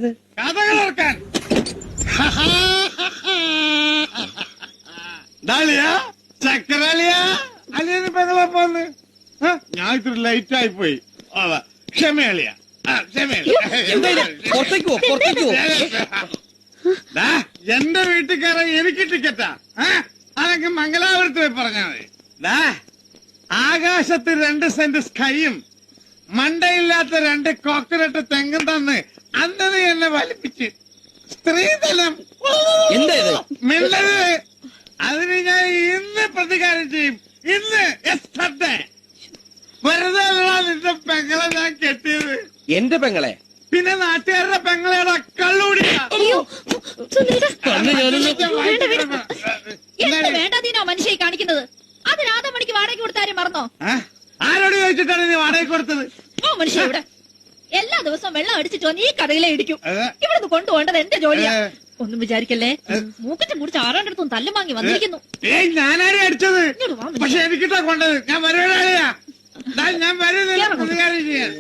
കഥകളോർക്കാൻ ചക്കരലിയ അലിയന് പെങ്ങളെ പോന്ന് ഞാൻ ഇത്തിരി ലൈറ്റ് ആയി പോയി ക്ഷമയളിയ എന്റെ വീട്ടിൽ കയറാൻ എനിക്ക് ടിക്കറ്റാ അതൊക്കെ മംഗലാപുരത്ത് പോയി പറഞ്ഞാ മതി ആകാശത്ത് 2 സെന്റ് സ്കൈയും മണ്ടയില്ലാത്ത 2 കോക്കനട്ട് തെങ്ങും തന്ന് അന്നത് എന്നെ വലിപ്പിച്ച് സ്ത്രീധനം മിണ്ടത് അതിന് ഞാൻ ഇന്ന് പ്രതികാരം ചെയ്യും. ഇന്ന് വെറുതെ നിന്റെ പെങ്ങളെ ഞാൻ കെട്ടിയത്. എന്റെ പെങ്ങളെ പിന്നെ നാട്ടുകാരുടെ പെങ്ങളെയുടെ കള്ളൂടിയാ. വേണ്ടതിനോ മനുഷ്യ കാണിക്കുന്നത്? അത് രാധമണിക്ക് വാടകയ്ക്ക് കൊടുത്താരും മറന്നോ? ആരോട് ചോദിച്ചിട്ടാണ് നീ വാടക കൊടുത്തത്? ഓ മനുഷ്യ ഇവിടെ എല്ലാ ദിവസവും വെള്ളം അടിച്ചിട്ട് വന്ന് ഈ കടയിലെ ഇടിക്കും. ഇവിടുന്ന് കൊണ്ടുപോകേണ്ടത് എന്റെ ജോലിയാ. ഒന്നും വിചാരിക്കല്ലേ, മൂക്കറ്റം കുടിച്ച് ആറാന്റെ അടുത്തും തല്ലും വാങ്ങി വന്നിരിക്കുന്നു. ഞാനാരെ അടിച്ചത്? പക്ഷെ എനിക്കിട്ടാ കൊണ്ടത്. ഞാൻ വരുവാ, ഞാൻ വരുന്നില്ല പ്രതികാരം ചെയ്യാൻ.